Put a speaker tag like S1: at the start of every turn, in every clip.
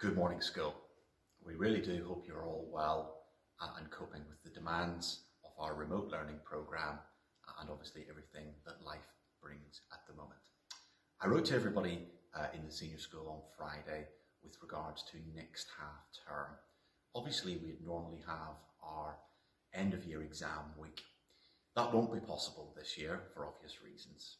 S1: Good morning, school. We really do hope you're all well and coping with the demands of our remote learning programme and obviously everything that life brings at the moment. I wrote to everybody in the senior school on Friday with regards to next half term. Obviously, we'd normally have our end of year exam week. That won't be possible this year for obvious reasons.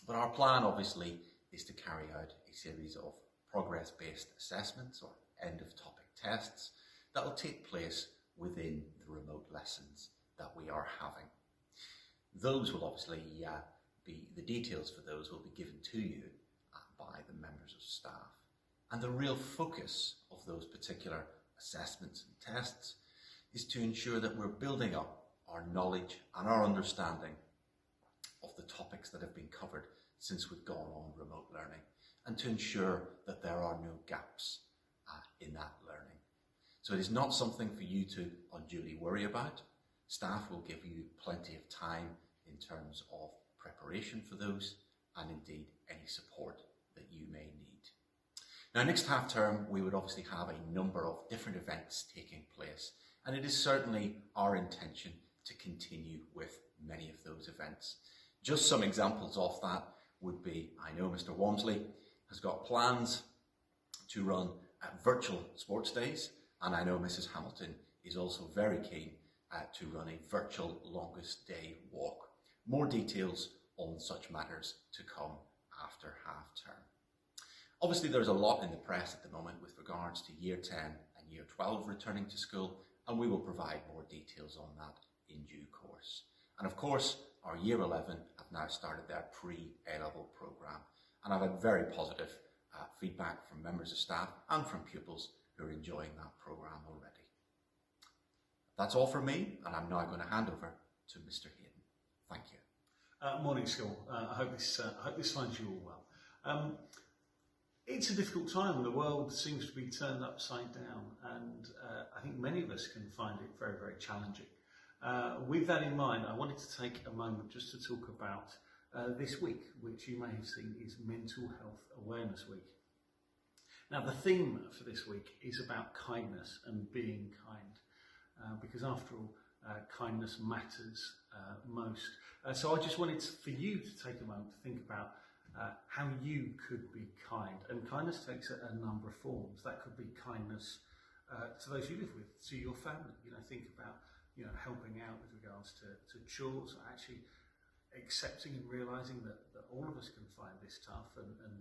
S1: But our plan obviously is to carry out a series of progress-based assessments or end-of-topic tests that will take place within the remote lessons that we are having. Those will obviously the details for those will be given to you by the members of staff. And the real focus of those particular assessments and tests is to ensure that we're building up our knowledge and our understanding of the topics that have been covered since we've gone on remote learning, and to ensure that there are no gaps in that learning. So it is not something for you to unduly worry about. Staff will give you plenty of time in terms of preparation for those and indeed any support that you may need. Now, next half term, we would obviously have a number of different events taking place, and it is certainly our intention to continue with many of those events. Just some examples of that would be, I know Mr Walmsley has got plans to run virtual sports days, and I know Mrs Hamilton is also very keen to run a virtual longest day walk. More details on such matters to come after half term. Obviously, there's a lot in the press at the moment with regards to Year 10 and Year 12 returning to school, and we will provide more details on that in due course. And of course, our Year 11 have now started their pre-A-level programme, and I've had very positive feedback from members of staff and from pupils who are enjoying that programme already. That's all from me, and I'm now going to hand over to Mr Hayden. Thank you.
S2: Morning, school. I hope this finds you all well. It's a difficult time. The world seems to be turned upside down, and I think many of us can find it very, very challenging. With that in mind, I wanted to take a moment just to talk about this week, which you may have seen is Mental Health Awareness Week. Now, the theme for this week is about kindness and being kind, because after all, kindness matters most. So I just wanted for you to take a moment to think about how you could be kind. And kindness takes a number of forms. That could be kindness to those you live with, to your family. Think about helping out with regards to chores, actually accepting and realising that all of us can find this tough and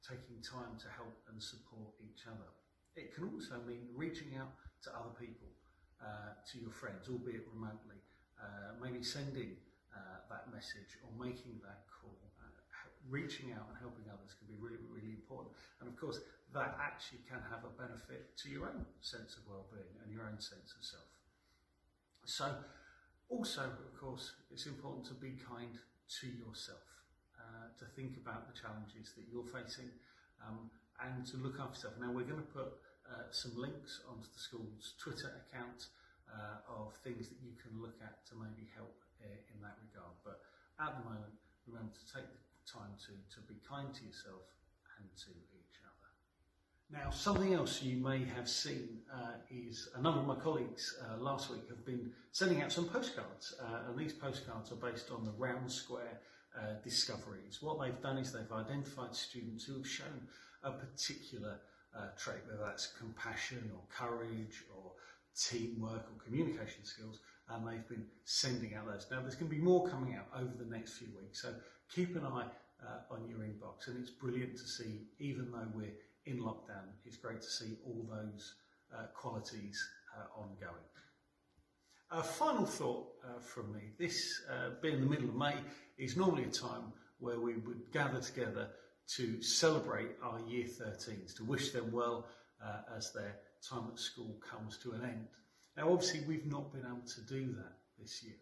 S2: taking time to help and support each other. It can also mean reaching out to other people, to your friends, albeit remotely, maybe sending that message or making that call. Reaching out and helping others can be really, really important. And of course, that actually can have a benefit to your own sense of well-being and your own sense of self. So, also, of course, it's important to be kind to yourself, to think about the challenges that you're facing, and to look after yourself. Now, we're going to put some links onto the school's Twitter account of things that you can look at to maybe help in that regard. But at the moment, remember to take the time to be kind to yourself and to each other. Now, something else you may have seen is a number of my colleagues last week have been sending out some postcards, and these postcards are based on the round square discoveries. What they've done is they've identified students who have shown a particular trait, whether that's compassion or courage or teamwork or communication skills, and they've been sending out those. Now, there's going to be more coming out over the next few weeks, so keep an eye on your inbox, and it's brilliant to see, even though we're in lockdown, it's great to see all those qualities ongoing. A final thought from me, this being the middle of May is normally a time where we would gather together to celebrate our Year 13s, to wish them well as their time at school comes to an end. Now, obviously, we've not been able to do that this year,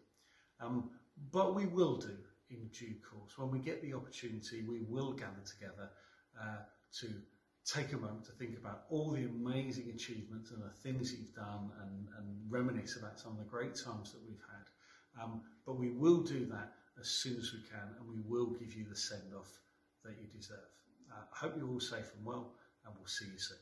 S2: but we will do in due course. When we get the opportunity, we will gather together to take a moment to think about all the amazing achievements and the things you've done and reminisce about some of the great times that we've had. But we will do that as soon as we can, and we will give you the send-off that you deserve. I hope you're all safe and well, and we'll see you soon.